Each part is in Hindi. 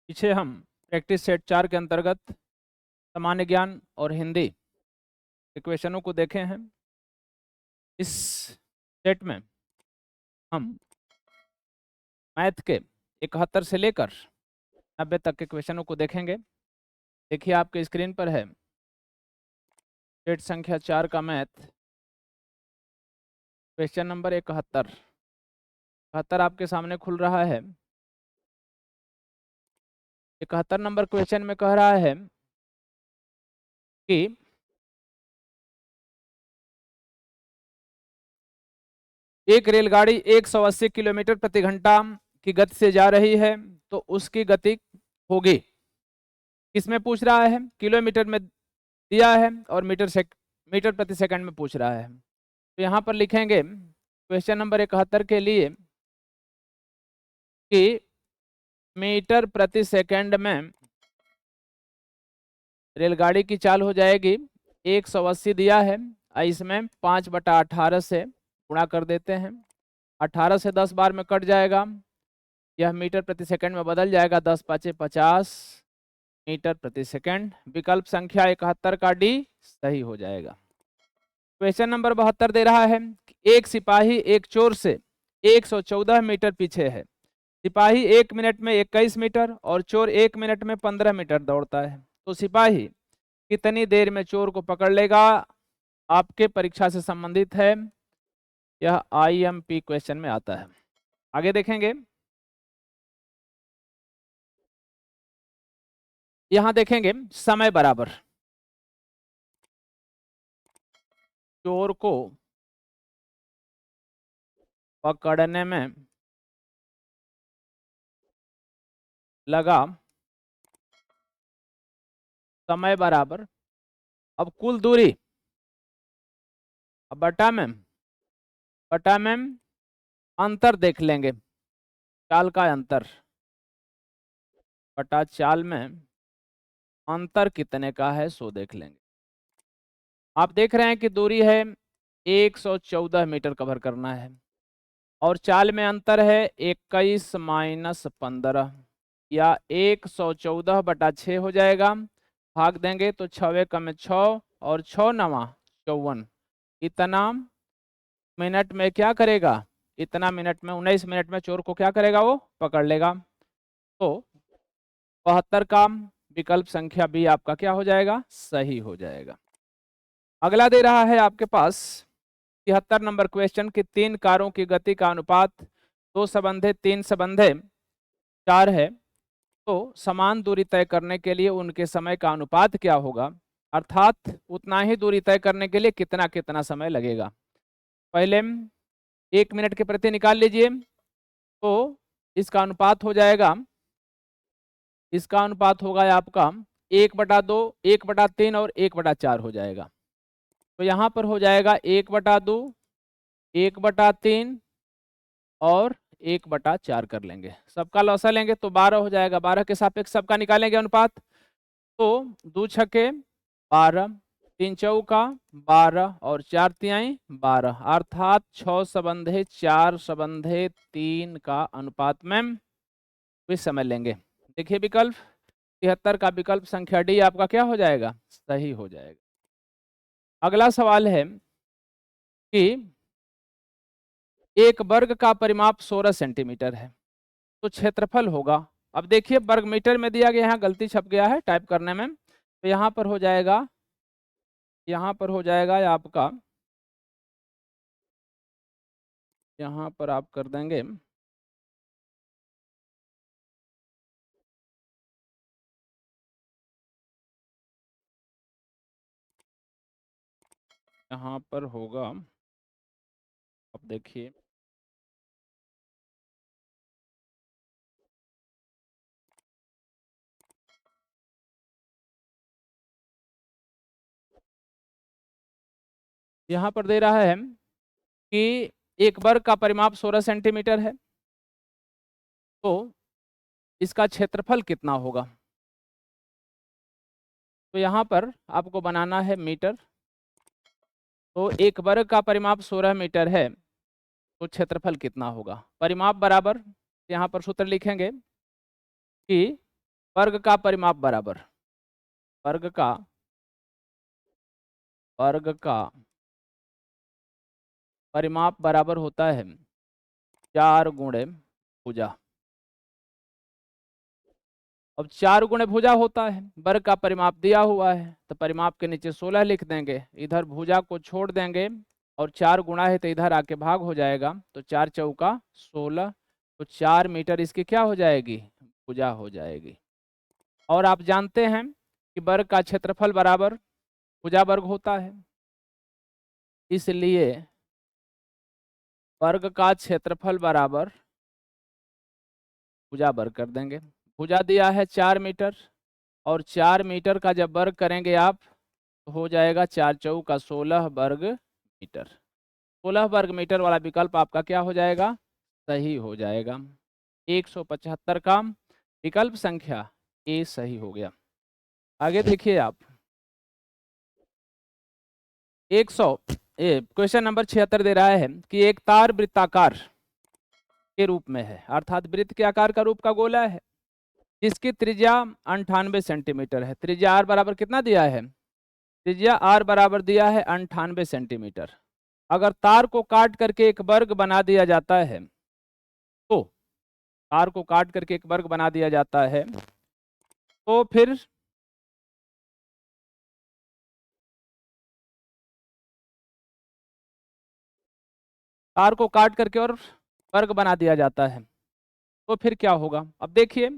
पीछे हम प्रैक्टिस सेट 4 के अंतर्गत सामान्य ज्ञान और हिंदी के क्वेश्चनों को देखे हैं। इस सेट में हम मैथ के 71 से लेकर 90 तक के क्वेश्चनों को देखेंगे। देखिए आपके स्क्रीन पर है सेट संख्या 4 का मैथ क्वेश्चन नंबर 71 आपके सामने खुल रहा है। 71 नंबर क्वेश्चन में कह रहा है कि एक रेलगाड़ी 180 किलोमीटर प्रति घंटा की गति से जा रही है, तो उसकी गति होगी। किसमें पूछ रहा है? किलोमीटर में दिया है और मीटर प्रति सेकंड में पूछ रहा है। तो यहाँ पर लिखेंगे क्वेश्चन नंबर 71 के लिए कि मीटर प्रति सेकंड में रेलगाड़ी की चाल हो जाएगी 180 दिया है, इसमें 5/18 से गुणा कर देते हैं। 18 से 10 बार में कट जाएगा, यह मीटर प्रति सेकंड में बदल जाएगा। 10 × 5 = 50 मीटर प्रति सेकंड। विकल्प संख्या 71 का डी सही हो जाएगा। क्वेश्चन नंबर 72 दे रहा है कि एक सिपाही एक चोर से 114 मीटर पीछे है। सिपाही 1 मिनट में 21 मीटर और चोर 1 मिनट में 15 मीटर दौड़ता है, तो सिपाही कितनी देर में चोर को पकड़ लेगा? आपके परीक्षा से संबंधित है, यह IMP क्वेश्चन में आता है। आगे देखेंगे, यहां देखेंगे समय बराबर चोर को पकड़ने में लगा समय बराबर, अब कुल दूरी, अब बटा में अंतर देख लेंगे, चाल का अंतर, बटा चाल में अंतर कितने का है सो देख लेंगे। आप देख रहे हैं कि दूरी है 114 मीटर कवर करना है और चाल में अंतर है 21 - 15 या 114/6 हो जाएगा। भाग देंगे तो 6 × 6 और 6 × 9 = 54। इतना मिनट में क्या करेगा? इतना मिनट में 19 मिनट में चोर को क्या करेगा? वो पकड़ लेगा। तो 72 का विकल्प संख्या बी आपका क्या हो जाएगा? सही हो जाएगा। अगला दे रहा है आपके पास 73 नंबर क्वेश्चन कि 3 कारों की गति का अनुपात 2/3/4 है, तो समान दूरी तय करने के लिए उनके समय का अनुपात क्या होगा? अर्थात उतना ही दूरी तय करने के लिए कितना कितना समय लगेगा। पहले 1 मिनट के प्रति निकाल लीजिए, तो इसका अनुपात हो जाएगा, इसका अनुपात होगा आपका 1/2, 1/3 और 1/4 हो जाएगा। तो यहाँ पर हो जाएगा 1/2, 1/3 और 1/4 कर लेंगे। सबका लौसा लेंगे तो 12 हो जाएगा। 12 के सापेक्ष सबका निकालेंगे अनुपात, तो 2 × 6 = 12, 3 × 4 = 12 और 4 × 3 = 12, अर्थात 6/4/3 का अनुपात में भी समय लेंगे। देखिए विकल्प 73 का विकल्प संख्या डी आपका क्या हो जाएगा? सही हो जाएगा। अगला सवाल है कि एक वर्ग का परिमाप 16 सेंटीमीटर है, तो क्षेत्रफल होगा। अब देखिए वर्ग मीटर में दिया गया, यहाँ गलती छप गया है टाइप करने में, तो यहाँ पर हो जाएगा, यहाँ पर हो जाएगा आपका, यहाँ पर आप कर देंगे यहाँ पर होगा, अब देखिए यहाँ पर दे रहा है कि एक वर्ग का परिमाप 16 सेंटीमीटर है, तो इसका क्षेत्रफल कितना होगा? तो यहाँ पर आपको बनाना है मीटर, तो एक वर्ग का परिमाप 16 मीटर है, तो क्षेत्रफल कितना होगा? परिमाप बराबर, यहाँ पर सूत्र लिखेंगे कि वर्ग का परिमाप बराबर, वर्ग का परिमाप बराबर होता है 4 गुणे भुजा। अब 4 गुणे भुजा होता है, वर्ग का परिमाप दिया हुआ है तो परिमाप के नीचे 16 लिख देंगे, इधर भुजा को छोड़ देंगे और 4 गुणा है तो इधर आके भाग हो जाएगा, तो 4 चौका 16, तो 4 मीटर इसकी क्या हो जाएगी, भुजा हो जाएगी। और आप जानते हैं कि वर्ग का क्षेत्रफल बराबर भुजा वर्ग होता है, इसलिए वर्ग का क्षेत्रफल बराबर भुजा वर्ग कर देंगे। भुजा दिया है 4 मीटर, और 4 मीटर का जब वर्ग करेंगे आप तो हो जाएगा 4 चौका 16 वर्ग मीटर। 16 वर्ग मीटर वाला विकल्प आपका क्या हो जाएगा, सही हो जाएगा। 175 का विकल्प संख्या ए सही हो गया। आगे देखिए आप क्वेश्चन नंबर 76 दे रहा है कि एक तार वृत्ताकार के रूप में है, अर्थात वृत्त के आकार का रूप का गोला है, जिसकी त्रिज्या 98 सेंटीमीटर है। त्रिज्या आर बराबर कितना दिया है, त्रिज्या आर बराबर दिया है 98 सेंटीमीटर। अगर तार को काट करके एक वर्ग बना दिया जाता है, तो तार को काट करके एक वर्ग बना दिया जाता है, तो फिर तार को काट करके और वर्ग बना दिया जाता है तो फिर क्या होगा। अब देखिए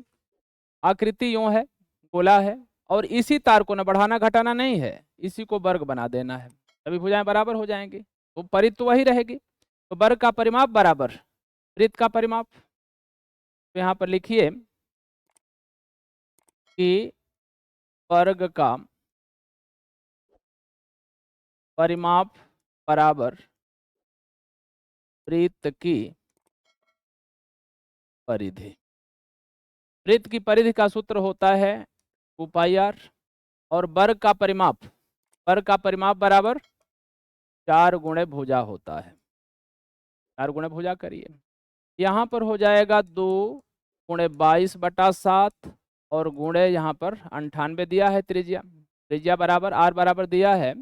आकृति यूं है, गोला है, और इसी तार को न बढ़ाना घटाना नहीं है, इसी को वर्ग बना देना है, तभी भुजाएं बराबर हो जाएंगी, तो परिधि तो वही रहेगी। तो वर्ग का परिमाप बराबर वृत्त का परिमाप, तो यहाँ पर लिखिए कि वर्ग का परिमाप बराबर वृत्त की परिधि। वृत्त की परिधि का सूत्र होता है 2 पाई r, और वर्ग का परिमाप बराबर 4 गुणे भुजा होता है। 4 गुणे भुजा करिए, यहाँ पर हो जाएगा 2 गुणे 22/7 और गुणे यहाँ पर 98 दिया है त्रिज्या, त्रिज्या बराबर आर बराबर दिया है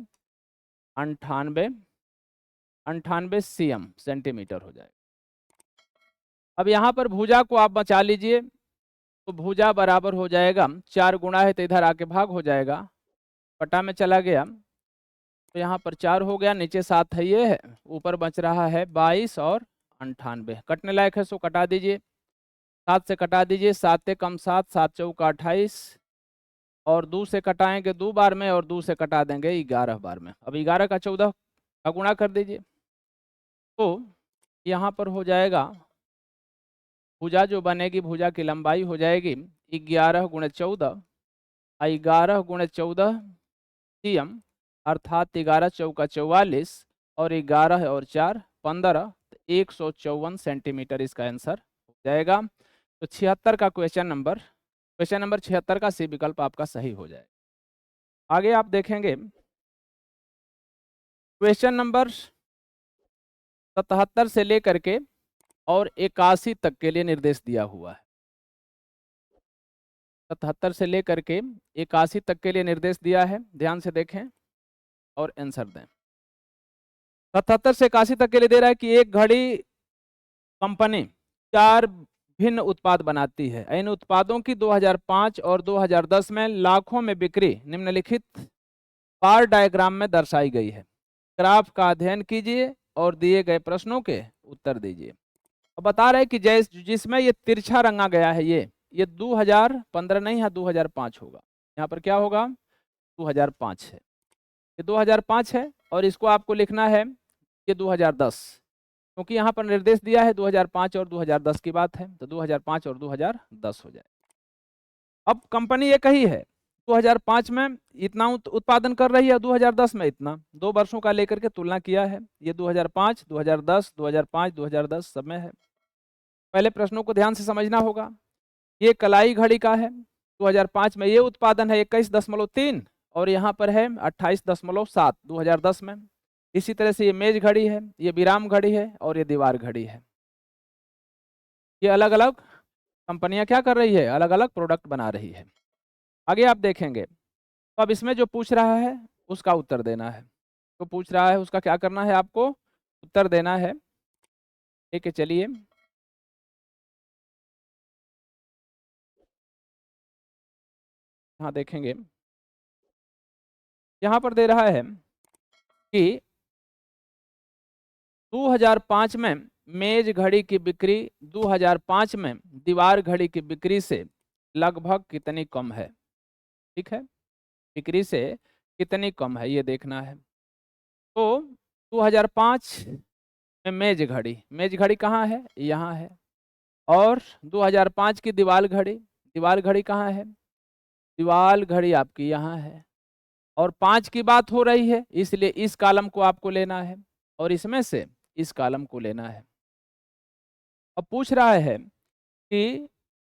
98 cm सेंटीमीटर हो जाएगा। अब यहाँ पर भुजा को आप बचा लीजिए, तो भुजा बराबर हो जाएगा 4 गुणा है तो इधर आके भाग हो जाएगा, पटा में चला गया तो यहाँ पर 4 हो गया, नीचे 7 है, ये है, ऊपर बच रहा है 22 और 98, कटने लायक है सो कटा दीजिए, 7 से कटा दीजिए, 7 कम 7, 7 चौका 28, और 2 से कटाएंगे 2 बार में, और 2 से कटा देंगे 11 बार में। अब 11 का 14 का गुणा कर दीजिए, तो यहाँ पर हो जाएगा भुजा जो बनेगी, भुजा की लंबाई हो जाएगी 11 गुणे 14, 11 गुणे 14 cm, अर्थात 11 चौका 44, और 11 और 4 15, 154 सेंटीमीटर इसका आंसर हो जाएगा। तो 76 का क्वेश्चन नंबर 76 का सी विकल्प आपका सही हो जाएगा। आगे आप देखेंगे क्वेश्चन नंबर 77 से लेकर के और 81 तक के लिए निर्देश दिया हुआ है। 77 से लेकर के 81 तक के लिए निर्देश दिया है, ध्यान से देखें और आंसर दें। 77 से 81 तक के लिए दे रहा है कि एक घड़ी कंपनी 4 भिन्न उत्पाद बनाती है, इन उत्पादों की 2005 और 2010 में लाखों में बिक्री निम्नलिखित बार डायग्राम में दर्शाई गई है। ग्राफ का अध्ययन कीजिए और दिए गए प्रश्नों के उत्तर दीजिए। अब बता रहे कि जिसमें ये तिरछा रंगा गया है, ये 2015 नहीं है, 2005 होगा। यहाँ पर क्या होगा, 2005 है, ये 2005 है, और इसको आपको लिखना है ये 2010, क्योंकि यहाँ पर निर्देश दिया है 2005 और 2010 की बात है, तो 2005 और 2010 हो जाए। अब कंपनी एक ही है, 2005 में इतना उत्पादन कर रही है, 2010 में इतना, 2 वर्षों का लेकर के तुलना किया है, ये 2005, 2010, 2005, 2010 सब में है। पहले प्रश्नों को ध्यान से समझना होगा। ये कलाई घड़ी का है, 2005 में ये उत्पादन है 21.3, और यहाँ पर है 28.7 2010 में। इसी तरह से ये मेज घड़ी है, ये विराम घड़ी है, और ये दीवार घड़ी है, ये अलग अलग कंपनियां क्या कर रही है, अलग अलग प्रोडक्ट बना रही है। आगे आप देखेंगे तो अब इसमें जो पूछ रहा है उसका उत्तर देना है। तो पूछ रहा है उसका क्या करना है, आपको उत्तर देना है। ठीक है, चलिए यहाँ देखेंगे, यहाँ पर दे रहा है कि 2005 में मेज घड़ी की बिक्री 2005 में दीवार घड़ी की बिक्री से लगभग कितनी कम है। ठीक है, बिक्री से कितनी कम है ये देखना है। तो 2005 में मेज घड़ी कहाँ है, यहाँ है। और 2005 की दीवार घड़ी कहाँ है, दीवार घड़ी आपकी यहाँ है। और 5 की बात हो रही है इसलिए इस कॉलम को आपको लेना है और इसमें से इस कॉलम को लेना है। अब पूछ रहा है कि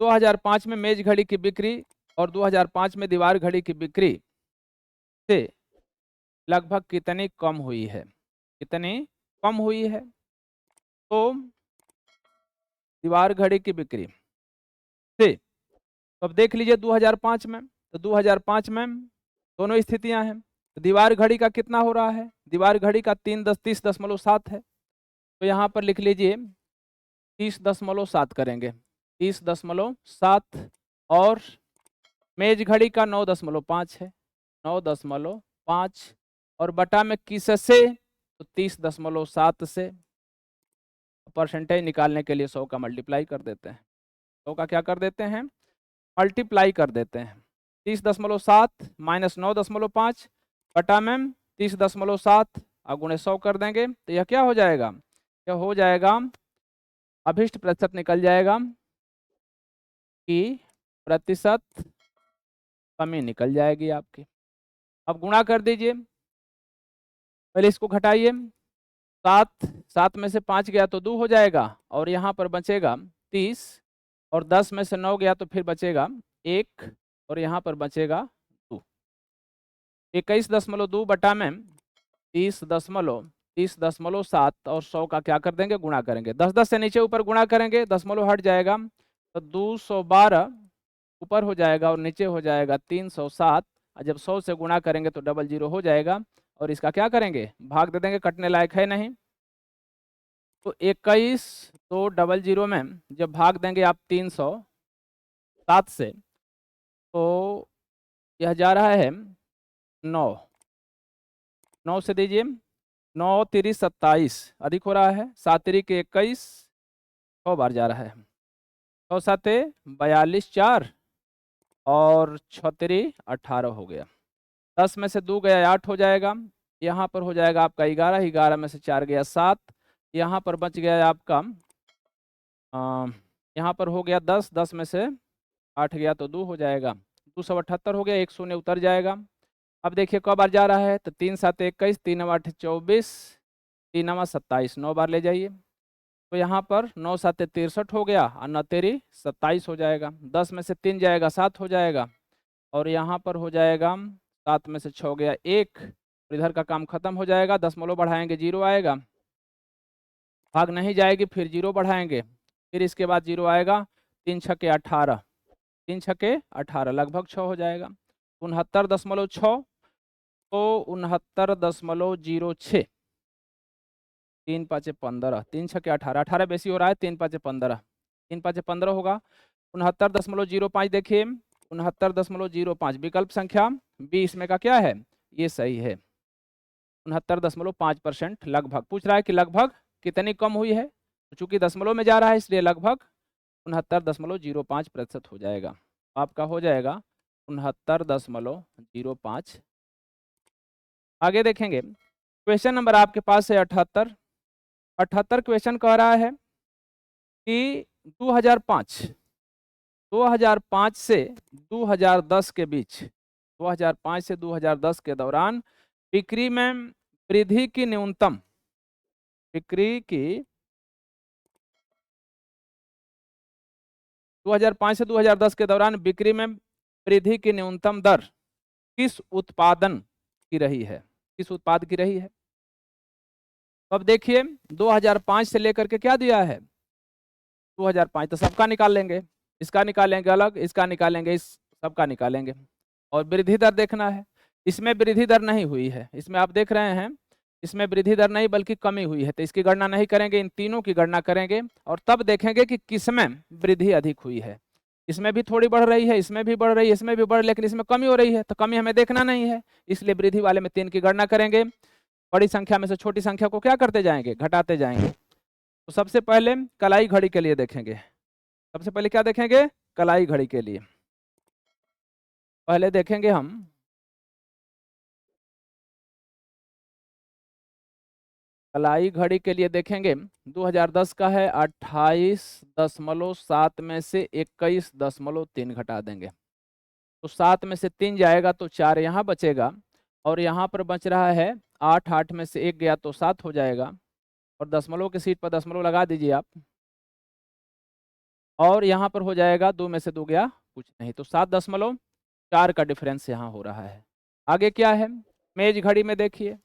2005 में मेज घड़ी की बिक्री और 2005 में दीवार घड़ी की बिक्री से लगभग कितनी कम हुई है, कितनी कम हुई है। तो दीवार घड़ी की बिक्री से, तो अब देख लीजिए 2005 में, तो 2005 में दोनों स्थितियां हैं। तो दीवार घड़ी का कितना हो रहा है, दीवार घड़ी का 30.7 है। तो यहाँ पर लिख लीजिए 30.7 करेंगे, 30.7। और मेज घड़ी का 9.5 है, 9.5। और बटा में किस से, तो 30.7 से। परसेंटेज निकालने के लिए 100 का मल्टीप्लाई कर देते हैं, 100 का क्या कर देते हैं, मल्टीप्लाई कर देते हैं। 30.7 माइनस 9.5 बटा में 30.7 और गुणे 100 कर देंगे तो यह क्या हो जाएगा, यह हो जाएगा अभिष्ट प्रतिशत निकल जाएगा कि प्रतिशत कमी निकल जाएगी आपकी। अब गुणा कर दीजिए, पहले इसको घटाइए, 7 में से 5 गया तो 2 हो जाएगा और यहाँ पर बचेगा 30। और 10 में से 9 गया तो फिर बचेगा 1 और यहाँ पर बचेगा 2। 21.2 बटा में 30.7 और 100 का क्या कर देंगे, गुणा करेंगे। 10 से नीचे ऊपर गुणा करेंगे, दशमलव हट जाएगा तो 212 ऊपर हो जाएगा और नीचे हो जाएगा 307। और जब 100 से गुणा करेंगे तो 00 हो जाएगा और इसका क्या करेंगे, भाग दे देंगे, कटने लायक है नहीं। तो 21 तो 00 में जब भाग देंगे आप 307 से तो यह जा रहा है 9 से दीजिए, 9 तिरी 27 अधिक हो रहा है, 7 तिरी के 21 6 बार जा रहा है, 6 7 42 4 और 6 तिरी 18 हो गया। 10 में से 2 गया 8 हो जाएगा, यहाँ पर हो जाएगा आपका 11, 11 में से 4 गया 7, यहाँ पर बच गया आपका यहाँ पर हो गया 10, 10 में से 8 गया तो 2 हो जाएगा, 278 हो गया, 1 शून्य उतर जाएगा। अब देखिए कब बार जा रहा है, तो 3 7 21, 3 9 8 24, 3 9 27, 9 बार ले जाइए। तो यहाँ पर 9 7 63 हो गया और 9 तेरी 27 हो जाएगा, 10 में से 3 जाएगा 7 हो जाएगा और यहाँ पर हो जाएगा 7 में से 6 गया 1, इधर का काम खत्म हो जाएगा। दशमलव बढ़ाएंगे 0 आएगा, भाग नहीं जाएगी, फिर 0 बढ़ाएंगे, फिर इसके बाद 0 आएगा, 3 छक्के 18, 3 छक्के 18 लगभग 6 हो जाएगा। 69.6 तो 69.06, 3 5 15, 3 छक्के 18, 18 बेसी हो रहा है, 3 5 15, 3 5 15 होगा। 69.05 देखिए, 69.05 विकल्प संख्या 20 में का क्या है, ये सही है। 69.5% लगभग पूछ रहा है कि लगभग कितनी कम हुई है, तो चूंकि दशमलव में जा रहा है इसलिए लगभग 69.05% हो जाएगा। आपका हो जाएगा 69.05। आगे देखेंगे, क्वेश्चन नंबर आपके पास है 78। 78 क्वेश्चन कह रहा है कि 2005 से 2010 के बीच, 2005 से 2010 के दौरान बिक्री में वृद्धि की न्यूनतम, बिक्री की 2005 से 2010 के दौरान बिक्री में वृद्धि की न्यूनतम दर किस उत्पादन की रही है, किस उत्पाद की रही है। तो अब देखिए 2005 से लेकर के क्या दिया है, 2005 तो सबका निकाल लेंगे, इसका निकालेंगे अलग, इसका निकालेंगे, इस सबका निकालेंगे। और वृद्धि दर देखना है, इसमें वृद्धि दर नहीं हुई है, इसमें आप देख रहे हैं इसमें वृद्धि दर नहीं बल्कि कमी हुई है, तो इसकी गणना नहीं करेंगे, इन तीनों की गणना करेंगे और तब देखेंगे कि किसमें वृद्धि अधिक हुई है। इसमें भी थोड़ी बढ़ रही है, इसमें भी बढ़ रही है, इसमें भी बढ़, लेकिन इसमें कमी हो रही है, तो कमी हमें देखना नहीं है, इसलिए वृद्धि वाले में 3 की गणना करेंगे। बड़ी संख्या में से छोटी संख्या को क्या करते जाएंगे, घटाते जाएंगे। तो सबसे पहले कलाई घड़ी के लिए देखेंगे, सबसे पहले क्या देखेंगे, कलाई घड़ी के लिए पहले देखेंगे हम कलाई घड़ी के लिए देखेंगे 2010 का है 28.7 में से 21.3 घटा देंगे, तो 7 में से 3 जाएगा तो 4 यहाँ बचेगा, और यहाँ पर बच रहा है 8, 8 में से 1 गया तो 7 हो जाएगा, और दशमलव की सीट पर दशमलव लगा दीजिए आप, और यहाँ पर हो जाएगा 2 में से 2 गया कुछ नहीं, तो 7.4 का डिफरेंस यहाँ हो रहा है। आगे क्या है, मेज घड़ी में देखिए,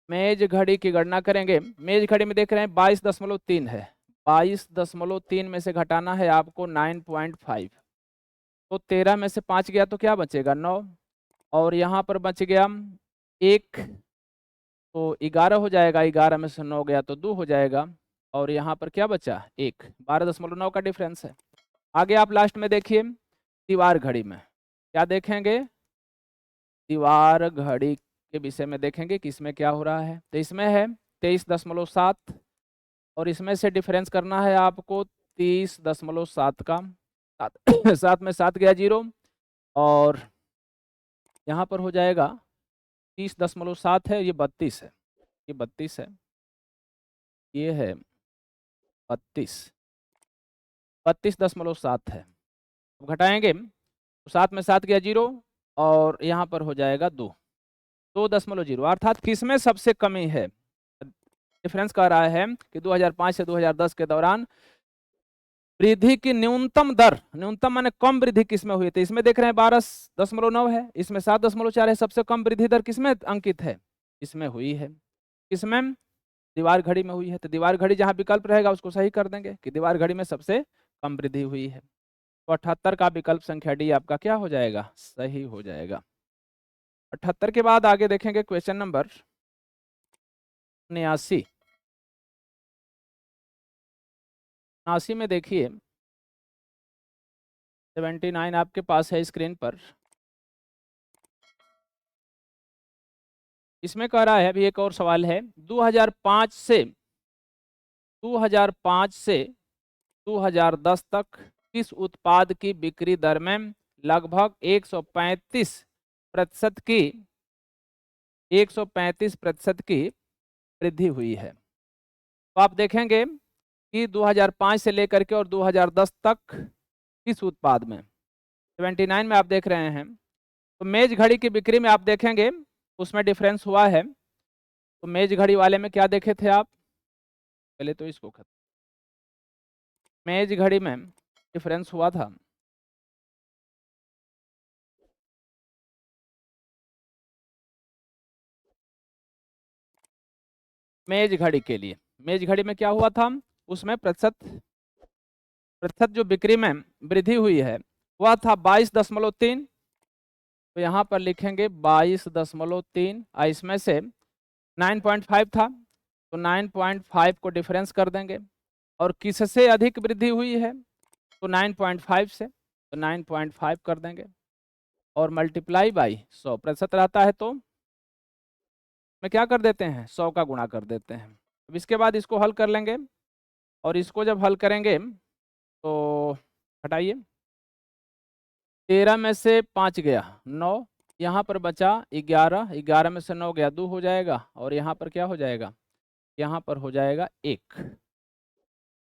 मेज घड़ी की गणना करेंगे, मेज घड़ी में देख रहे हैं 22.3 है, 22.3 में से घटाना है आपको 9.5, तो 13 में से 5 गया तो क्या बचेगा 9, और यहाँ पर बच गया 1, तो 11 हो जाएगा, 11 में से 9 गया तो 2 हो जाएगा, और यहाँ पर क्या बचा 1, 12.9 का डिफरेंस है। आगे आप लास्ट में देखिए दीवार घड़ी में क्या देखेंगे, दीवार घड़ी के विषय में देखेंगे कि इसमें क्या हो रहा है, तो इसमें है 23.7, और इसमें से डिफरेंस करना है आपको 30.7 का, 7 में 7 गया 0, और यहाँ पर हो जाएगा 30.7 है, ये 32 है, ये 32 है, ये है 32.7 है, अब घटाएंगे तो 7 में 7 गया 0, और यहाँ पर हो जाएगा 2.0, अर्थात किसमें सबसे कमी है, डिफरेंस कह रहा है कि 2005 से 2010 के दौरान वृद्धि की न्यूनतम दर, न्यूनतम माने कम वृद्धि किसमें हुई थी, इसमें देख रहे हैं 12.9 है, इसमें 7.4 है, सबसे कम वृद्धि दर किसमें अंकित है, इसमें हुई है, किसमें, दीवार घड़ी में हुई है, तो दीवार घड़ी जहां विकल्प रहेगा उसको सही कर देंगे कि दीवार घड़ी में सबसे कम वृद्धि हुई है, तो 78 का विकल्प संख्या डी आपका क्या हो जाएगा, सही हो जाएगा। 78 के बाद आगे देखेंगे क्वेश्चन नंबर 79, 79 में देखिए 79 आपके पास है स्क्रीन पर, इसमें कह रहा है अभी एक और सवाल है, 2005 से 2010 तक किस उत्पाद की बिक्री दर में लगभग 135% की वृद्धि हुई है, तो आप देखेंगे कि 2005 से लेकर के और 2010 तक किस उत्पाद में, 79 में आप देख रहे हैं, तो मेज घड़ी की बिक्री में आप देखेंगे उसमें डिफरेंस हुआ है, तो मेज घड़ी वाले में क्या देखे थे आप, पहले तो इसको खत्म, मेज घड़ी में डिफरेंस हुआ था, मेज घड़ी के लिए, मेज घड़ी में क्या हुआ था, उसमें प्रतिशत जो बिक्री में वृद्धि हुई है वह था 22.3, तो यहाँ पर लिखेंगे 22.3, इसमें से 9.5 था, तो 9.5 को डिफरेंस कर देंगे, और किससे अधिक वृद्धि हुई है, तो 9.5 से, तो 9.5 कर देंगे, और मल्टीप्लाई बाई 100% रहता है, तो में क्या कर देते हैं 100 का गुणा कर देते हैं। अब इसके बाद इसको हल कर लेंगे, और इसको जब हल करेंगे तो हटाइए, 13 में से 5 गया 9, यहाँ पर बचा 11, 11 में से 9 गया 2 हो जाएगा, और यहाँ पर क्या हो जाएगा, यहाँ पर हो जाएगा 1,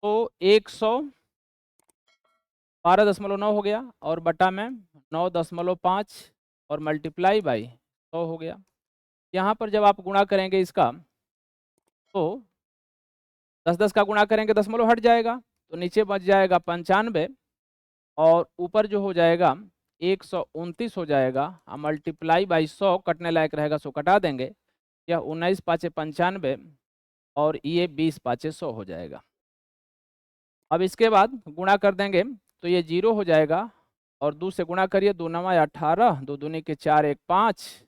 तो 112.9 हो गया, और बटा में 9.5 और मल्टीप्लाई बाई 100 हो गया। यहाँ पर जब आप गुणा करेंगे इसका, तो 10 का गुणा करेंगे दशमलव हट जाएगा, तो नीचे बच जाएगा 95, और ऊपर जो हो जाएगा 129 हो जाएगा, मल्टीप्लाई बाई 100 कटने लायक रहेगा, 100 कटा देंगे, यह 19 5 95, और ये 20 5 100 हो जाएगा। अब इसके बाद गुणा कर देंगे तो ये 0 हो जाएगा, और 2 से गुणा करिए, 2 9 18, 2 दूनी के 4, 1 5,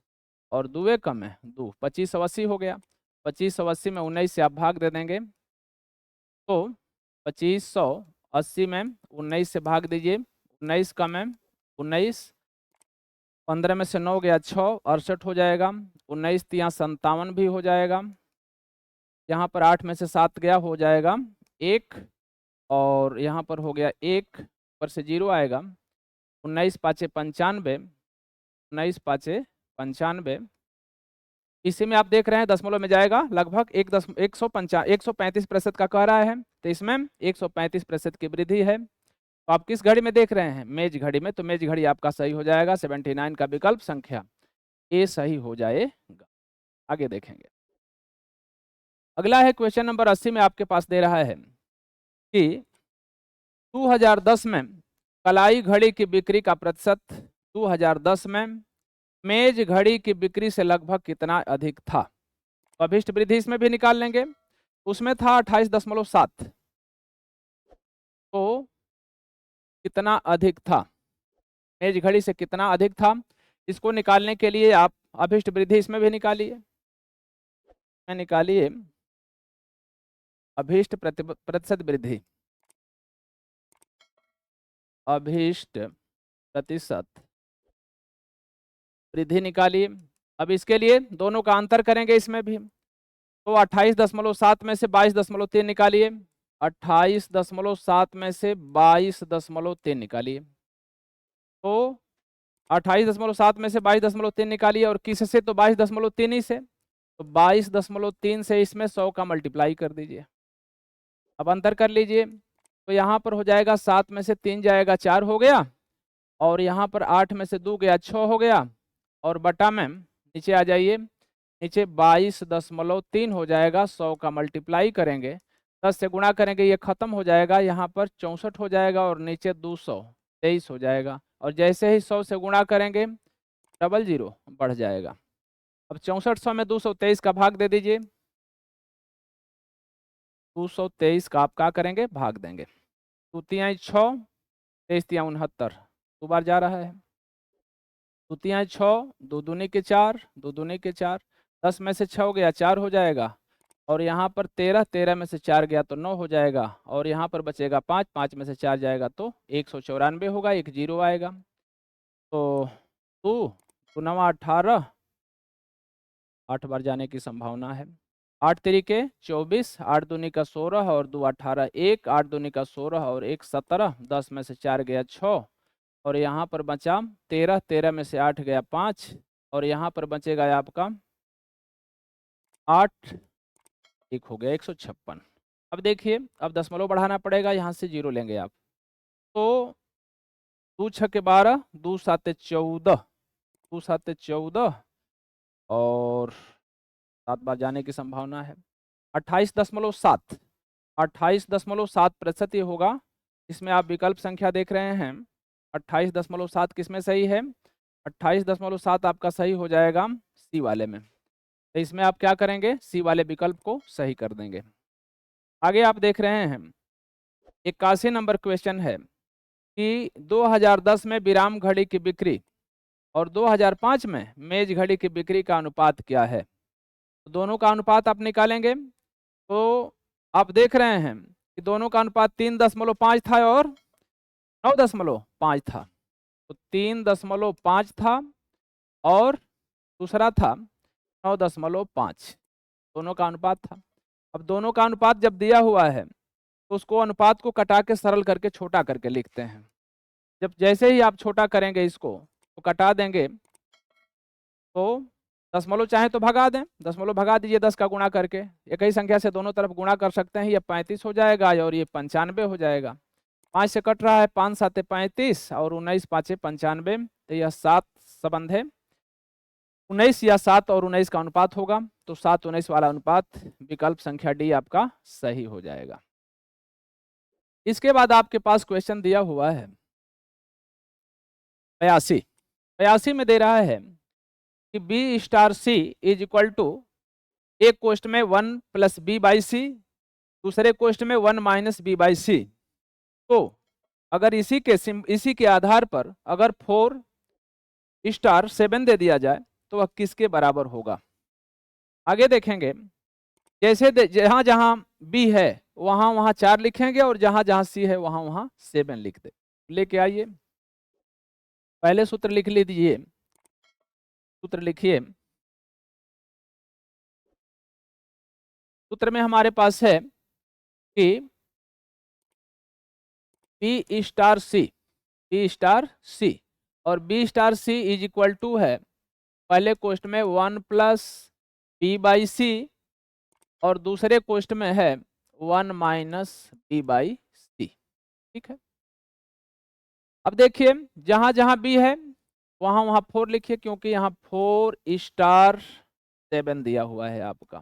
और 2 एक कम है 2, 2580 हो गया। 2580 में 19 से आप भाग दे देंगे, तो 2580 में 19 से भाग दीजिए, 19 कम है 19, 15 में से 9 गया 6, 68 हो जाएगा। 19 तिया 57 भी हो जाएगा। यहाँ पर 8 में से 7 गया, हो जाएगा 1, और यहाँ पर हो गया 1, पर से 0 आएगा। 19 पाँचे 95, 19 पाँचे 95, इसी में आप देख रहे हैं दशमलव में जाएगा लगभग 135% का कह रहा है, तो इसमें 135% की वृद्धि है। तो आप किस घड़ी में देख रहे हैं? मेज घड़ी में। तो मेज घड़ी आपका सही हो जाएगा, 79 का विकल्प संख्या ए सही हो जाएगा। आगे देखेंगे। अगला है क्वेश्चन नंबर 80 में आपके पास दे रहा है कि 2010 में कलाई घड़ी की बिक्री का प्रतिशत 2010 में मेज घड़ी की बिक्री से लगभग कितना अधिक था? तो अभिष्ट वृद्धि इसमें भी निकाल लेंगे। उसमें था 28.7, तो कितना अधिक था? मेज घड़ी से कितना अधिक था? इसको निकालने के लिए आप अभिष्ट वृद्धि इसमें भी निकालिए, निकालिए अभीष्ट प्रतिशत वृद्धि, अभीष्ट प्रतिशत वृद्धि निकालिए। अब इसके लिए दोनों का अंतर करेंगे इसमें भी, तो 28.7 में से 22.3 निकालिए, 28.7 में से 22.3 निकालिए, तो 28.7 में से 22.3 निकालिए, और किस से? तो 22.3 ही से, तो 22.3 से इसमें 100 का मल्टीप्लाई कर दीजिए। अब अंतर कर लीजिए, तो यहाँ पर हो जाएगा 7 में से 3 जाएगा 4 हो गया, और यहाँ पर 8 में से 2 गया 6 हो गया, और बटा में नीचे आ जाइए, नीचे 22.3 हो जाएगा। 100 का मल्टीप्लाई करेंगे, 10 से गुणा करेंगे, ये खत्म हो जाएगा, यहाँ पर 64 हो जाएगा, और नीचे 223 हो जाएगा। और जैसे ही 100 से गुणा करेंगे 00 बढ़ जाएगा। अब 6400 में 223 का भाग दे दीजिए, 223 का आप क्या करेंगे? भाग देंगे। 2 तियाई 6, 23 तिया 69, 2 बार जा रहा है। 2 तियाई 6, 2 दूनी के 4, 2 दूनी के 4, 10 में से 6 गया 4 हो जाएगा, और यहाँ पर 13, 13 में से 4 गया तो 9 हो जाएगा, और यहाँ पर बचेगा 5, 5 में से 4 जाएगा तो 194 होगा, 1 0 आएगा। तो 2 9 18, 8 बार जाने की संभावना है। 8 तरीके 24, 8 दूनी का 16, और 2 18 1, 8 दूनी का 16 और 1 17, 10 में से 4 गया 6, और यहाँ पर बचा 13, 13 में से 8 गया 5, और यहाँ पर बचेगा आपका 8, 1 हो गया 156। अब देखिए, अब दशमलव बढ़ाना पड़ेगा, यहाँ से 0 लेंगे आप, तो 2 6 12, 2 7 14, 2 7 14, और 7 बार जाने की संभावना है। 28.7, 28.7% ये होगा। इसमें आप विकल्प संख्या देख रहे हैं, 28.7 किसमें सही है? 28.7 आपका सही हो जाएगा सी वाले में। तो इसमें आप क्या करेंगे? सी वाले विकल्प को सही कर देंगे। आगे आप देख रहे हैं 81 नंबर क्वेश्चन है कि 2010 में विराम घड़ी की बिक्री और 2005 में मेज घड़ी की बिक्री का अनुपात क्या है? तो दोनों का अनुपात आप निकालेंगे, तो आप देख रहे हैं कि दोनों का अनुपात 3.5 था और 9.5 था। तो 3.5 था और दूसरा था 9.5, दोनों का अनुपात था। अब दोनों का अनुपात जब दिया हुआ है तो उसको अनुपात को कटा के सरल करके छोटा करके लिखते हैं। जब जैसे ही आप छोटा करेंगे इसको तो कटा देंगे, तो दशमलव चाहे तो भगा दें, दशमलव भगा दीजिए 10 का गुणा करके। एक ही संख्या से दोनों तरफ गुणा कर सकते हैं, ये 35 हो जाएगा और ये 95 हो जाएगा। 5 से कट रहा है, 5 7 35 और 19 5 95, तो यह 7 संबंध है। 19 या 7 और 19 का अनुपात होगा, तो 7 19 वाला अनुपात विकल्प संख्या डी आपका सही हो जाएगा। इसके बाद आपके पास क्वेश्चन दिया हुआ है 82। 82 में दे रहा है कि B star C is equal to, एक क्वेश्चन में 1 + b/c, दूसरे क्वेश्चन में 1 - b/c। तो अगर इसी के आधार पर अगर 4 स्टार 7 दे दिया जाए तो वह किसके बराबर होगा? आगे देखेंगे, जैसे जहां जहां बी है वहां वहां 4 लिखेंगे और जहां जहां सी है वहां वहां 7 लिख दे। लेके आइए, पहले सूत्र लिख लीजिए। सूत्र लिखिए, सूत्र में हमारे पास है कि बी स्टार सी और B star C is equal to है पहले क्वेश्चन में 1 प्लस बी बाई सी और दूसरे क्वेश्चन में है 1 माइनस बी बाई सी। ठीक है, अब देखिए जहां जहां बी है वहां वहां 4 लिखिए, क्योंकि यहाँ 4 स्टार 7 दिया हुआ है आपका।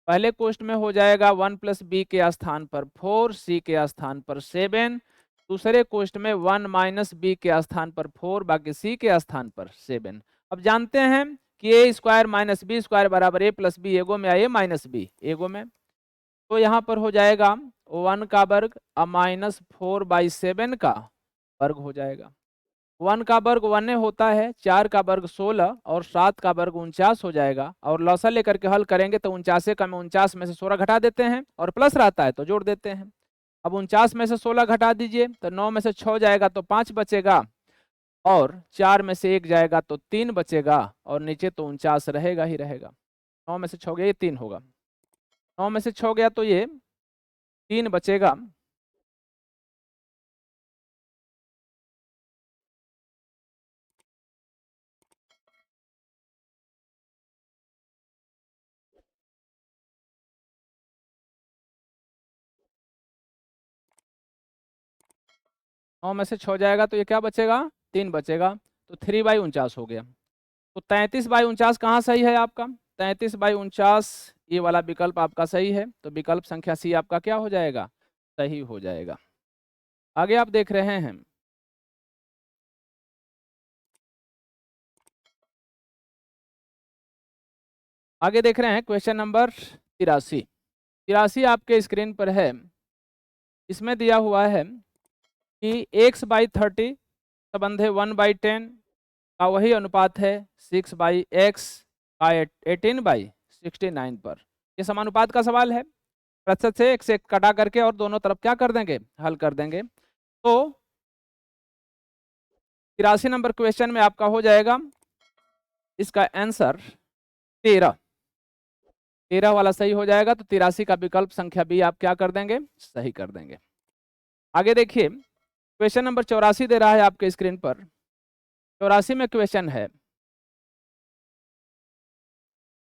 पहले क्वेश्चन में हो जाएगा 1 प्लस बी के स्थान पर 4, सी के स्थान पर 7। दूसरे क्वेश्चन में 1 माइनस बी के स्थान पर 4, बाकी सी के स्थान पर 7। अब जानते हैं कि ए स्क्वायर माइनस बी स्क्वायर बराबर ए प्लस बी, एगो में ए माइनस बी एगो में, तो यहाँ पर हो जाएगा 1 का वर्ग माइनस 4/7 का वर्ग हो जाएगा। 1 का वर्ग 1 होता है, 4 का वर्ग 16 और 7 का वर्ग 49 हो जाएगा। और लॉसा लेकर के हल करेंगे तो 49 का में 49 में से 16 घटा देते हैं और प्लस रहता है तो जोड़ देते हैं। अब 49 में से 16 घटा दीजिए तो 9 में से 6 जाएगा तो 5 बचेगा और 4 में से 1 जाएगा तो 3 बचेगा और नीचे तो 49 रहेगा ही रहेगा। 9 में से 6 गया ये 3 होगा, 9 में से 6 गया तो ये 3 बचेगा। नौ में से 6 जाएगा तो ये क्या बचेगा, 3 बचेगा, तो 3/49 हो गया। तो 33/49 कहाँ सही है आपका? 33/49 ये वाला विकल्प आपका सही है, तो विकल्प संख्या सी आपका क्या हो जाएगा, सही हो जाएगा। आगे आप देख रहे हैं, आगे देख रहे हैं क्वेश्चन नंबर 83। 83 आपके स्क्रीन पर है। इसमें दिया हुआ है कि x/30 संबंधे 1/10 का वही अनुपात है 6/x का 18/69 पर। ये समानुपात का सवाल है। प्रतिशत से एक से कटा करके और दोनों तरफ क्या कर देंगे, हल कर देंगे। तो 83 नंबर क्वेश्चन में आपका हो जाएगा इसका आंसर 13 वाला सही हो जाएगा। तो 83 का विकल्प संख्या बी आप क्या कर देंगे, सही कर देंगे। आगे देखिए क्वेश्चन नंबर 84 दे रहा है आपके स्क्रीन पर। 84 में क्वेश्चन है,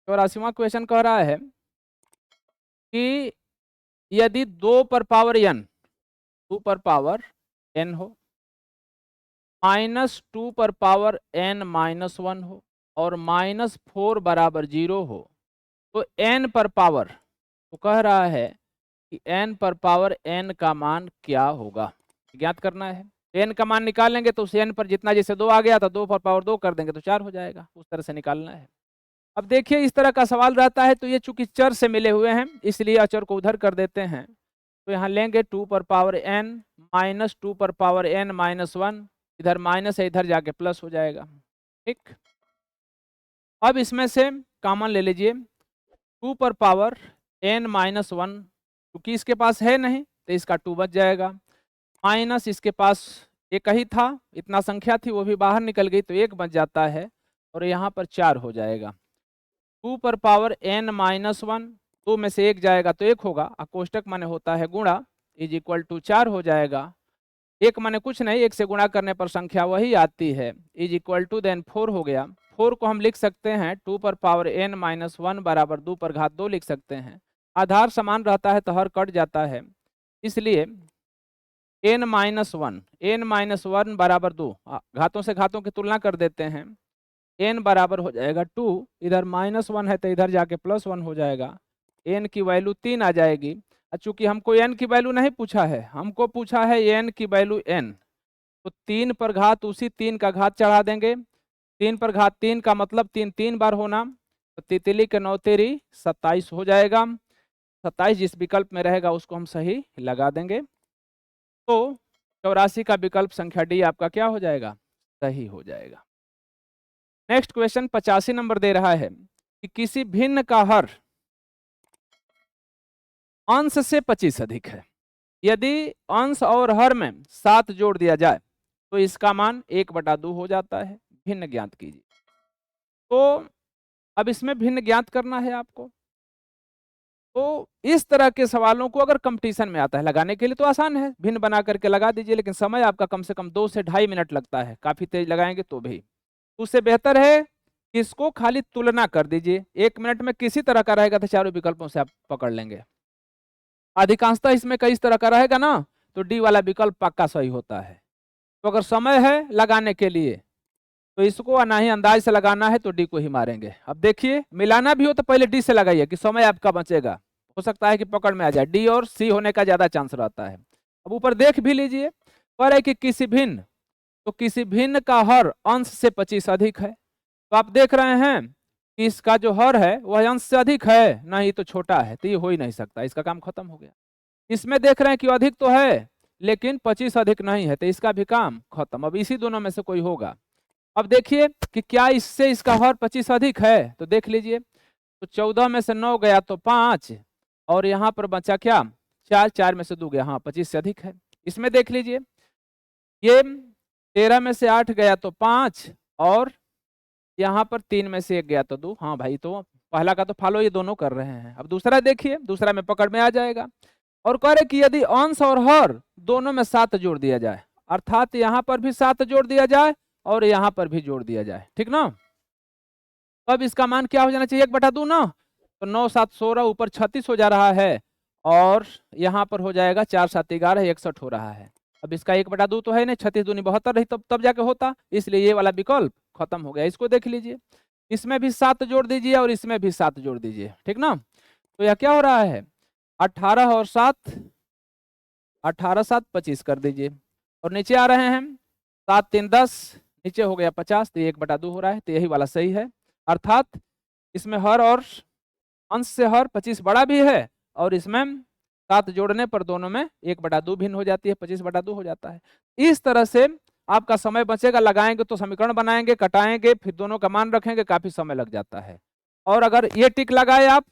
84वां क्वेश्चन कह रहा है कि यदि 2 पर पावर n हो, -2 पर पावर n-1 हो और -4 बराबर 0 हो, तो n पर पावर, तो कह रहा है कि n पर पावर n का मान क्या होगा, ज्ञात करना है। n का मान निकालेंगे तो उस n पर जितना, जैसे 2 आ गया था 2 पर पावर 2 कर देंगे तो 4 हो जाएगा, उस तरह से निकालना है। अब देखिए इस तरह का सवाल रहता है तो ये चूंकि चर से मिले हुए हैं इसलिए अचर को उधर कर देते हैं। तो यहाँ लेंगे 2 पर पावर n -2 पर पावर n-1, इधर माइनस है इधर जाके प्लस हो जाएगा। ठीक, अब इसमें से कॉमन ले लीजिए, 2 पर पावर n-1 क्योंकि इसके पास है नहीं तो इसका 2 बच जाएगा, माइनस इसके पास एक ही था, इतना संख्या थी वो भी बाहर निकल गई तो 1 बच जाता है और यहाँ पर 4 हो जाएगा। 2 पर पावर n-1, 2 में से 1 जाएगा तो 1 होगा, कोष्टक माने होता है गुणा, इज इक्वल टू 4 हो जाएगा। 1 माने कुछ नहीं, 1 से गुणा करने पर संख्या वही आती है, इज इक्वल टू देन 4 हो गया। 4 को हम लिख सकते हैं 2 पर पावर n-1 बराबर 2 पर घात 2 लिख सकते हैं। आधार समान रहता है तो हर कट जाता है, इसलिए n-1 बराबर 2, घातों से घातों की तुलना कर देते हैं। n बराबर हो जाएगा 2, इधर -1 है तो इधर जाके +1 हो जाएगा, n की वैल्यू 3 आ जाएगी। चूंकि हमको n की वैल्यू नहीं पूछा है, हमको पूछा है n की वैल्यू n, तो 3 पर घात उसी 3 का घात चढ़ा देंगे। 3 पर घात 3 का मतलब 3 3 बार होना, तो तितली के 9 तेरी 27 हो जाएगा। 27 जिस विकल्प में रहेगा उसको हम सही लगा देंगे। तो 84 का विकल्प संख्या डी आपका क्या हो जाएगा, सही हो जाएगा। नेक्स्ट क्वेश्चन 85 नंबर दे रहा है कि किसी भिन्न का हर अंश से 25 अधिक है। यदि अंश और हर में 7 जोड़ दिया जाए तो इसका मान 1/2 हो जाता है। भिन्न ज्ञात कीजिए। तो अब इसमें भिन्न ज्ञात करना है आपको। तो इस तरह के सवालों को अगर कंपटीशन में आता है, लगाने के लिए तो आसान है, भिन्न बना करके लगा दीजिए, लेकिन समय आपका कम से कम 2 से 2.5 मिनट लगता है, काफी तेज लगाएंगे तो भी। उससे बेहतर है कि इसको खाली तुलना कर दीजिए, 1 मिनट में किसी तरह का रहेगा तो चारों विकल्पों से आप पकड़ लेंगे। अधिकांशतः इसमें कई तरह का रहेगा ना, तो डी वाला विकल्प पक्का सही होता है। तो अगर समय है लगाने के लिए तो इसको ना ही अंदाज से लगाना है तो डी को ही मारेंगे। अब देखिए, मिलाना भी हो तो पहले डी से लगाइए कि समय आपका बचेगा, हो सकता है कि पकड़ में आ जाए। डी और सी होने का ज्यादा चांस रहता है। अब ऊपर देख भी लीजिए, पर है कि किसी भिन्न, तो किसी भिन्न का हर अंश से 25 अधिक है। तो आप देख रहे हैं कि इसका जो हर है वह अंश से अधिक है, नहीं तो छोटा है, तो ये हो ही नहीं सकता, इसका काम खत्म हो गया। इसमें देख रहे हैं कि अधिक तो है लेकिन 25 अधिक नहीं है, तो इसका भी काम खत्म। अब इसी दोनों में से कोई होगा। अब देखिए कि क्या इससे इसका हर 25 अधिक है, तो देख लीजिए। तो 14 में से 9 गया तो 5, और यहाँ पर बचा क्या, 4, 4 में से 2 गया, हाँ 25 से अधिक है। इसमें देख लीजिए, ये 13 में से 8 गया तो 5, और यहाँ पर 3 में से 1 गया तो 2। हाँ भाई, तो पहला का तो फॉलो ये दोनों कर रहे हैं। अब दूसरा देखिए, दूसरा में पकड़ में आ जाएगा। और कह रहे कि यदि अंश और हर दोनों में 7 जोड़ दिया जाए, अर्थात यहाँ पर भी 7 जोड़ दिया जाए और यहाँ पर भी जोड़ दिया जाए, ठीक ना। अब इसका मान क्या हो जाना चाहिए, 1/2 ना। तो 9 7 16, ऊपर 36 हो जा रहा है, और यहाँ पर हो जाएगा 4 7 11, 61 हो रहा है। अब इसका 1/2 तो है नहीं, 36 दूनी 72 रही, तब जाके होता, इसलिए ये वाला विकल्प खत्म हो गया। इसको देख लीजिए, इसमें भी 7 जोड़ दीजिए और इसमें भी 7 जोड़ दीजिए, ठीक ना। तो यह क्या हो रहा है, 18 और 7, 18 7 25 कर दीजिए, और नीचे आ रहे हैं 7 3 10, नीचे हो गया 50, तो 1/2 हो रहा है। तो यही वाला सही है, अर्थात इसमें हर और अंश से हर 25 बड़ा भी है, और इसमें 7 जोड़ने पर दोनों में 1/2 भिन्न हो जाती है, 25/2 हो जाता है। इस तरह से आपका समय बचेगा। लगाएंगे तो समीकरण बनाएंगे, कटाएंगे, फिर दोनों का मान रखेंगे, काफी समय लग जाता है। और अगर ये टिक लगाए आप,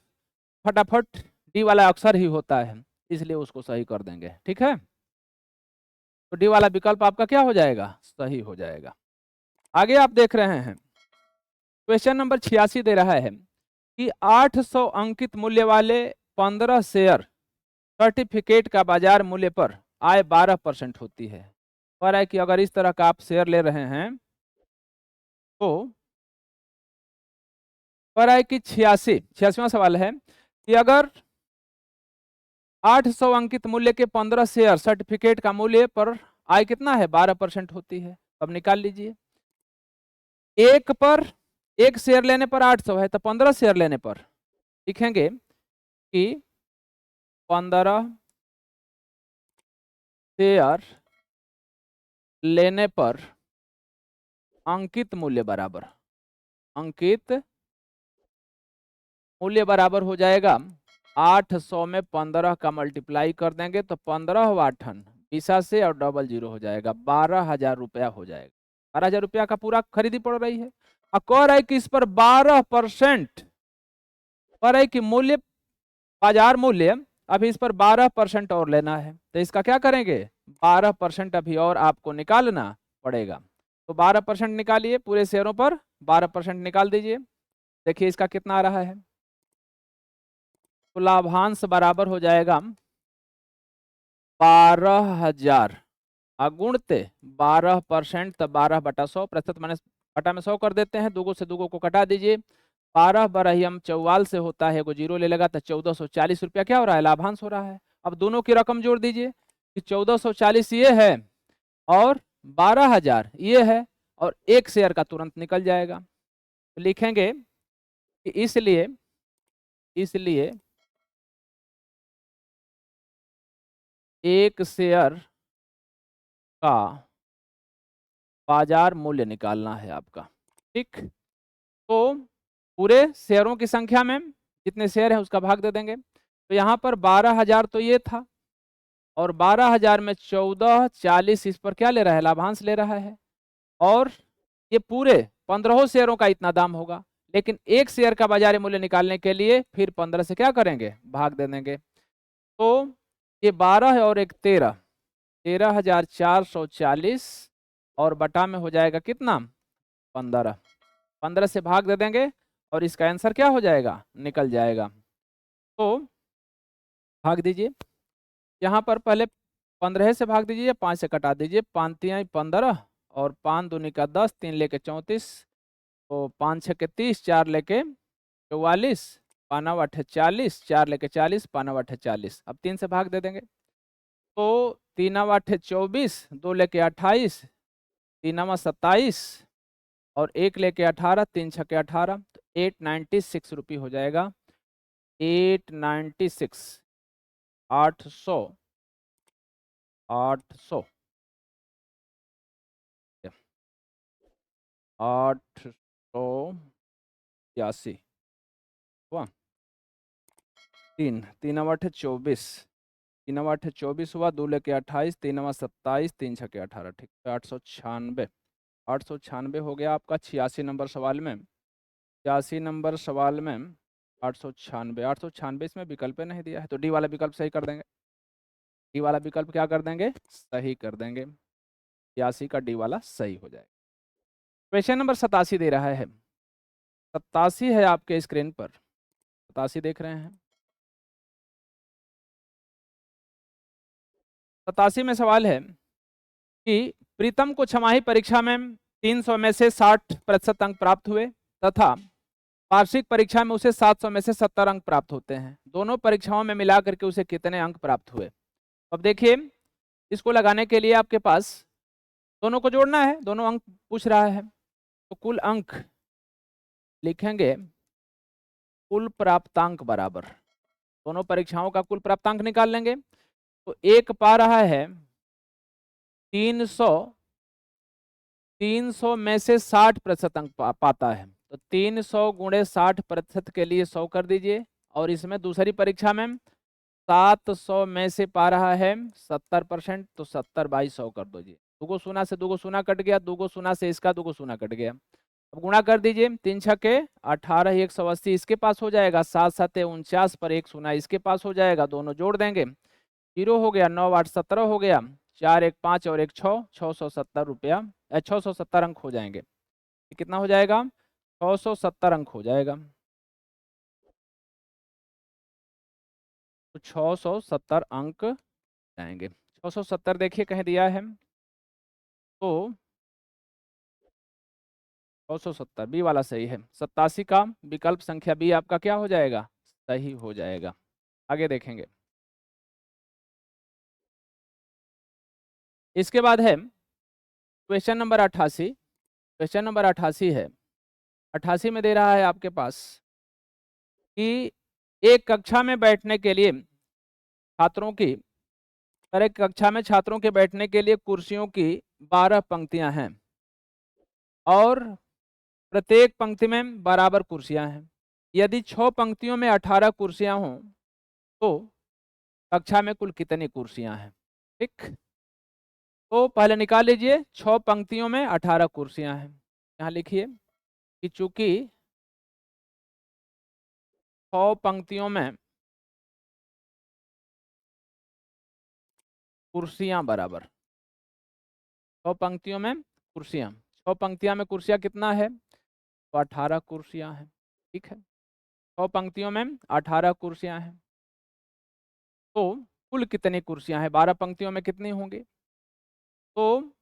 फटाफट डी वाला अक्सर ही होता है, इसलिए उसको सही कर देंगे, ठीक है। तो डी वाला विकल्प आपका क्या हो जाएगा, सही हो जाएगा। आगे आप देख रहे हैं क्वेश्चन नंबर 86 दे रहा है कि 800 अंकित मूल्य वाले 15 शेयर सर्टिफिकेट का बाजार मूल्य पर आय 12% होती है। पर है कि अगर इस तरह का आप शेयर ले रहे हैं तो पर है कि 86वां सवाल है कि अगर 800 अंकित मूल्य के 15 शेयर सर्टिफिकेट का मूल्य पर आय कितना है, 12% होती है। अब निकाल लीजिए, एक शेयर लेने पर 800 है, तो 15 शेयर लेने पर लिखेंगे कि 15 शेयर लेने पर अंकित मूल्य बराबर हो जाएगा 800 में 15 का मल्टीप्लाई कर देंगे तो 15 8 20 से और डबल 0 हो जाएगा, 12,000 रुपया हो जाएगा। 12,000 रुपया का पूरा खरीदी पड़ रही है। अब कह रहा है कि इस पर 12% पर है कि मूल्य, बाजार मूल्य, अभी इस पर 12% और लेना है, तो इसका क्या करेंगे, 12% अभी और आपको निकालना पड़ेगा। तो 12% निकालिए, पूरे शेयरों पर 12% निकाल दीजिए। देखिए इसका कितना आ रहा है, तो लाभांश बराबर हो जाएगा 12,000 अगुणते 12%, तो 12/100, प्रतिशत माइनस बटा में 100 कर देते हैं, दुगो से दुगो को कटा दीजिए। 12 बरहियम 44 से होता है, को जीरो ले लगा तो 1440 रुपया क्या हो रहा है, लाभांश हो रहा है। अब दोनों की रकम जोड़ दीजिए कि 1440 ये है और 12,000 ये है, और एक शेयर का तुरंत निकल जाएगा। तो लिखेंगे कि इसलिए एक शेयर का बाजार मूल्य निकालना है आपका, ठीक। तो पूरे शेयरों की संख्या में जितने शेयर है उसका भाग दे देंगे। तो यहाँ पर 12,000 तो ये था, और 12,000 में 1440 इस पर क्या ले रहा है, लाभांश ले रहा है। और ये पूरे 15 शेयरों का इतना दाम होगा, लेकिन एक शेयर का बाजार मूल्य निकालने के लिए फिर 15 से क्या करेंगे, भाग दे देंगे। तो ये 12 है और एक 13, 13,440 और बटा में हो जाएगा कितना, 15, 15 से भाग दे देंगे और इसका आंसर क्या हो जाएगा, निकल जाएगा। तो भाग दीजिए, यहाँ पर पहले 15 से भाग दीजिए, 5 से कटा दीजिए, 5 तिहाई 15 और 5 दूनी का 10, 3 लेके 34, तो 5 छः के 30, 4 लेके 44, पाना अठे 40, 4 लेके 40, पाना अठे 40। अब 3 से भाग दे देंगे, तो 3 अठे 24, 2 लेके 28, 3 27 और 1 लेके 18, 3 छके 18, तो 896 रुपये हो जाएगा। 896, 800, 800, 881 हुआ। 3 3 अठे 24, 3 अठे 24 हुआ, 2 लेके 28, 3 27, 3 छके 18, ठीक है। 896, 896 हो गया आपका 86 नंबर सवाल में। 86 नंबर सवाल में 896, 896 इसमें विकल्प नहीं दिया है, तो डी वाला विकल्प सही कर देंगे। डी वाला विकल्प क्या कर देंगे, सही कर देंगे। 86 का डी वाला सही हो जाएगा। क्वेश्चन नंबर 87 दे रहा है, 87 है आपके स्क्रीन पर, 87 देख रहे हैं। 87 में सवाल है कि प्रीतम को छमाही परीक्षा में 300 में से 60% अंक प्राप्त हुए तथा वार्षिक परीक्षा में उसे 700 में से 70 अंक प्राप्त होते हैं। दोनों परीक्षाओं में मिला करके उसे कितने अंक प्राप्त हुए। अब देखिए, इसको लगाने के लिए आपके पास दोनों को जोड़ना है, दोनों अंक पूछ रहा है, तो कुल अंक लिखेंगे कुल प्राप्तांक बराबर, दोनों परीक्षाओं का कुल प्राप्तांक निकाल लेंगे। तो एक पा रहा है 300, 300 में से 60% अंक पाता है, तो 300 गुणे 60% के लिए 100 कर दीजिए। और इसमें दूसरी परीक्षा में 700 में से पा रहा है 70%, तो 70/100 कर दीजिए। दुगो शून्य से दुगो शून्य कट गया, दुगो शून्य से इसका दुगो शून्य कट गया। अब गुणा कर दीजिए, 3 छके 18, 180 इसके पास हो जाएगा, 7 7 49 पर 1 शून्य इसके पास हो जाएगा, दोनों जोड़ देंगे, 0 हो गया, 9 8 17 हो गया, 4 1 5 और 1 6, 670 रुपया, 670 अंक हो जाएंगे। कितना हो जाएगा, 670 अंक हो जाएगा। तो 670 अंक जाएंगे। 670 देखिए कहीं दिया है, तो 670 बी वाला सही है। 87 का विकल्प संख्या बी आपका क्या हो जाएगा, सही हो जाएगा। आगे देखेंगे, इसके बाद है क्वेश्चन नंबर 88। क्वेश्चन नंबर 88 है, 88 में दे रहा है आपके पास कि एक कक्षा में बैठने के लिए छात्रों की, हर एक कक्षा में छात्रों के बैठने के लिए कुर्सियों की 12 पंक्तियां हैं और प्रत्येक पंक्ति में बराबर कुर्सियां हैं। यदि 6 पंक्तियों में 18 कुर्सियां हों तो कक्षा में कुल कितनी कुर्सियां हैं। ठीक, तो पहले निकाल लीजिए, 6 पंक्तियों में 18 कुर्सियां हैं। यहाँ लिखिए कि चूंकि 6 पंक्तियों में कुर्सियां बराबर, 6 पंक्तियों में कुर्सियां, 6 पंक्तियां में कुर्सियां कितना है, तो 18 कुर्सियां हैं। ठीक है, 6 पंक्तियों में 18 कुर्सियां हैं, तो कुल कितनी कुर्सियां हैं, 12 पंक्तियों में कितनी होंगी। तो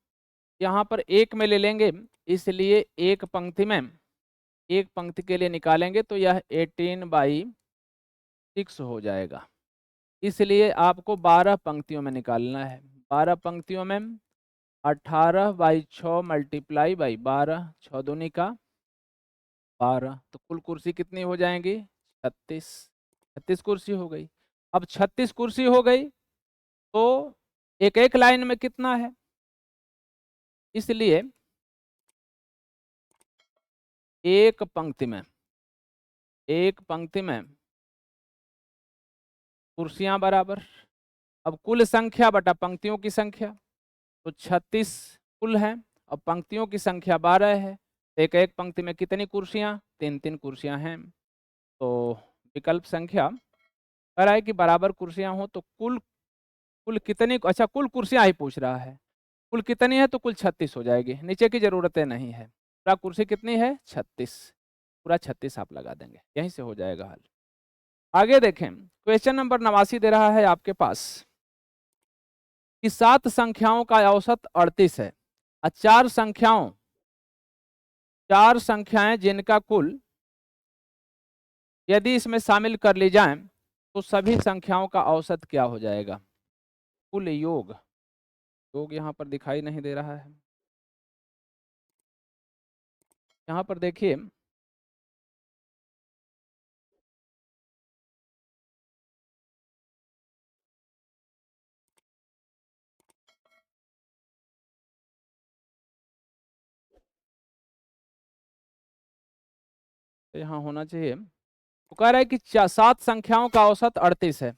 यहाँ पर एक में ले लेंगे, इसलिए एक पंक्ति में, एक पंक्ति के लिए निकालेंगे तो यह 18/6 हो जाएगा। इसलिए आपको 12 पंक्तियों में निकालना है। 12 पंक्तियों में 18/6 मल्टीप्लाई बाई 12, 6 दूनी का 12, तो कुल कुर्सी कितनी हो जाएंगी, 36। 36 कुर्सी हो गई। अब 36 कुर्सी हो गई तो एक एक लाइन में कितना है, इसलिए एक पंक्ति में, एक पंक्ति में कुर्सियां बराबर। अब कुल संख्या बटा पंक्तियों की संख्या, तो 36 कुल है, अब पंक्तियों की संख्या 12 है। एक एक पंक्ति में कितनी कुर्सियां? 3-3 कुर्सियां हैं। तो विकल्प संख्या कह रहा है कि बराबर कुर्सियां हो तो कुल कुल कितनी, अच्छा कुल कुर्सियां ही पूछ रहा है, कुल कितनी है तो कुल 36 हो जाएगी, नीचे की जरूरतें नहीं है। पूरा कुर्सी कितनी है? 36, पूरा 36 आप लगा देंगे, यहीं से हो जाएगा हल। आगे देखें, क्वेश्चन नंबर 89 दे रहा है आपके पास कि 7 संख्याओं का औसत 38 है और 4 संख्याएं जिनका कुल यदि इसमें शामिल कर ली जाएं तो सभी संख्याओं का औसत क्या हो जाएगा? कुल योग, योग यहाँ पर दिखाई नहीं दे रहा है, यहाँ पर देखिए यहाँ होना चाहिए। तो कह रहा है कि 7 संख्याओं का औसत 38 है।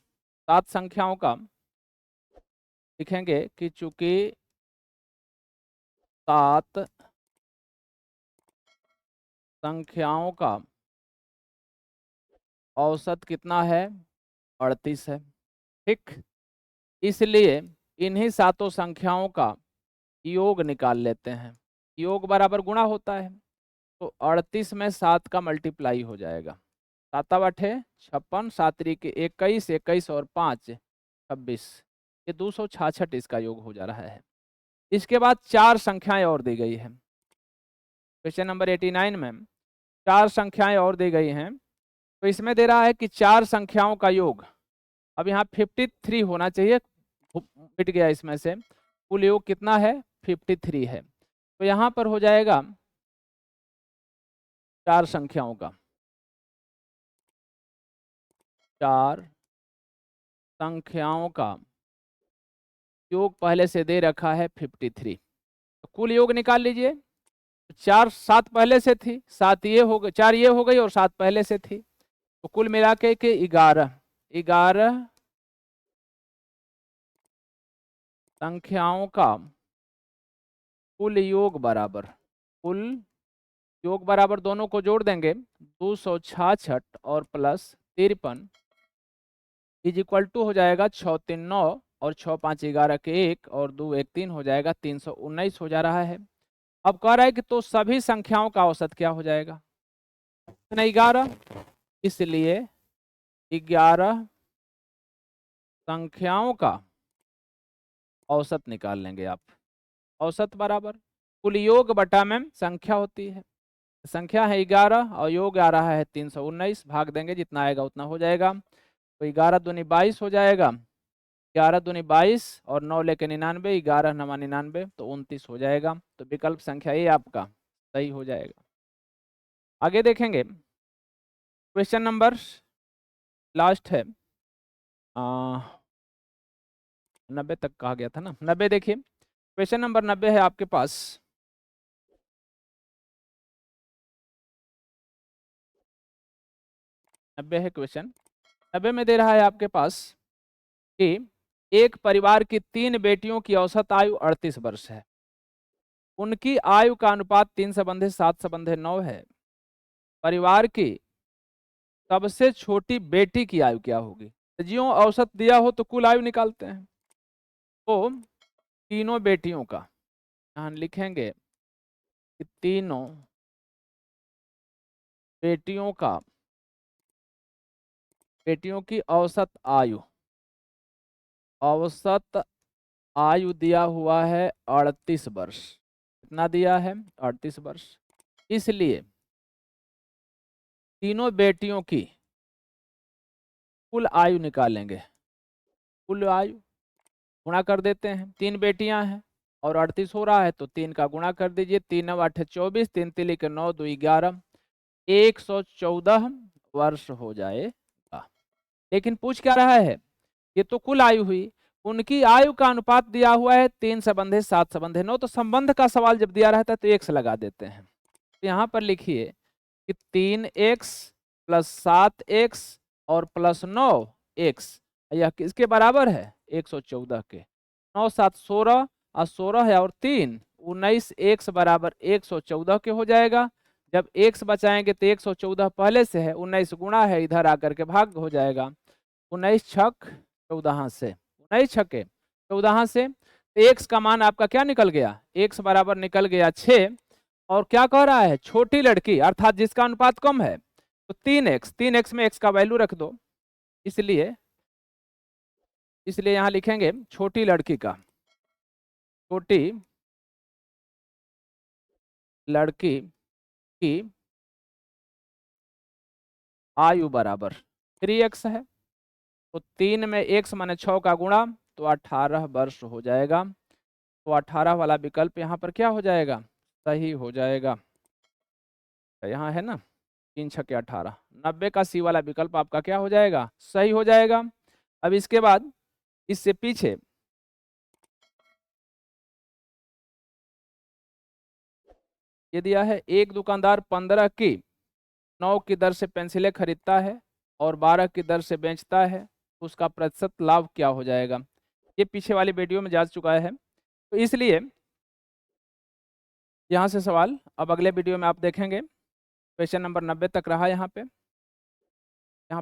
7 संख्याओं का लिखेंगे कि चूंकि 7 संख्याओं का औसत कितना है? 38 है, ठीक। इसलिए इन्हीं सातों संख्याओं का योग निकाल लेते हैं। योग बराबर गुणा होता है, तो 38 में 7 का मल्टीप्लाई हो जाएगा। 7 अठे 56, 7 के 21, 21 और 5 26, ये 266 इसका योग हो जा रहा है। इसके बाद 4 संख्याएं और दी गई है। क्वेश्चन नंबर 89 में 4 संख्याएं और दी गई हैं, तो इसमें दे रहा है कि 4 संख्याओं का योग, अब यहाँ 53 होना चाहिए, मिट गया इसमें से, कुल योग कितना है? 53 है। तो यहाँ पर हो जाएगा 4 संख्याओं का, 4 संख्याओं का योग पहले से दे रखा है 53, तो कुल योग निकाल लीजिए। 4 7 पहले से थी, 7 ये हो गई, 4 ये हो गई और 7 पहले से थी, तो कुल मिला के 11 संख्याओं का कुल योग बराबर, कुल योग बराबर दोनों को जोड़ देंगे, 266 और प्लस 53 इज इक्वल टू हो जाएगा 6 3 9 और 6 5 11 के 1 और 2 1 3 हो जाएगा 319 हो जा रहा है। अब कह रहा है कि तो सभी संख्याओं का औसत क्या हो जाएगा? 11, इसलिए 11 संख्याओं का औसत निकाल लेंगे आप। औसत बराबर कुल योग बटा में संख्या होती है, संख्या है 11 और योग आ रहा है 319, भाग देंगे जितना आएगा उतना हो जाएगा। तो 11 दूनी 22 हो जाएगा, 11 दूनी 22 और 9 लेके 99, 11 9 99, तो 29 हो जाएगा। तो विकल्प संख्या ये आपका सही हो जाएगा। आगे देखेंगे, क्वेश्चन नंबर लास्ट है 90 तक कहा गया था ना, 90 देखिए, क्वेश्चन नंबर 90 है आपके पास। नब्बे है क्वेश्चन, 90 में दे रहा है आपके पास कि एक परिवार की 3 बेटियों की औसत आयु 38 वर्ष है, उनकी आयु का अनुपात 3:7:9 है। परिवार की सबसे छोटी बेटी की आयु क्या होगी? ज्यों औसत दिया हो तो कुल आयु निकालते हैं। तो तीनों बेटियों का यहाँ लिखेंगे कि तीनों बेटियों का, बेटियों की औसत आयु, औसत आयु दिया हुआ है 38 वर्ष। कितना दिया है? 38 वर्ष। इसलिए तीनों बेटियों की कुल आयु निकालेंगे। कुल आयु गुणा कर देते हैं, 3 बेटियां हैं और 38 हो रहा है, तो 3 का गुणा कर दीजिए, 3 9 8 24, 3 3 के 9 2 11, 114 वर्ष हो जाएगा। लेकिन पूछ क्या रहा है? ये तो कुल आयु हुई, उनकी आयु का अनुपात दिया हुआ है 3:7:9, तो संबंध का सवाल जब दिया रहता है तो x लगा देते हैं। तो यहाँ पर लिखिए कि 3x + 7x और +9x, यह किसके बराबर है? 114 के। 9 7 16 और 16 है और 3 19 x बराबर 114 के हो जाएगा। जब x बचाएंगे तो 114 पहले से है, 19 गुणा है, इधर आकर के भाग हो जाएगा। 19 छक 14 से, 19 छके 14 से x का मान आपका क्या निकल गया, x बराबर निकल गया 6। और क्या कह रहा है, छोटी लड़की अर्थात जिसका अनुपात कम है, तो 3x, 3x में x का वैल्यू रख दो, इसलिए यहां लिखेंगे छोटी लड़की का, छोटी लड़की की आयु बराबर 3x है। तो 3 में x माने 6 का गुणा, तो 18 वर्ष हो जाएगा। तो 18 वाला विकल्प यहाँ पर क्या हो जाएगा, सही हो जाएगा। तो यहाँ है ना 3 छके 18, 90 का सी वाला विकल्प आपका क्या हो जाएगा, सही हो जाएगा। अब इसके बाद इससे पीछे ये दिया है, एक दुकानदार 15 की 9 की दर से पेंसिलें खरीदता है और 12 की दर से बेचता है, उसका प्रतिशत लाभ क्या हो जाएगा। ये पीछे वाली वीडियो में जा चुका है, तो इसलिए यहाँ से सवाल अब अगले वीडियो में आप देखेंगे। क्वेश्चन नंबर 90 तक रहा यहाँ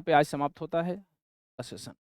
पे आज समाप्त होता है सेशन।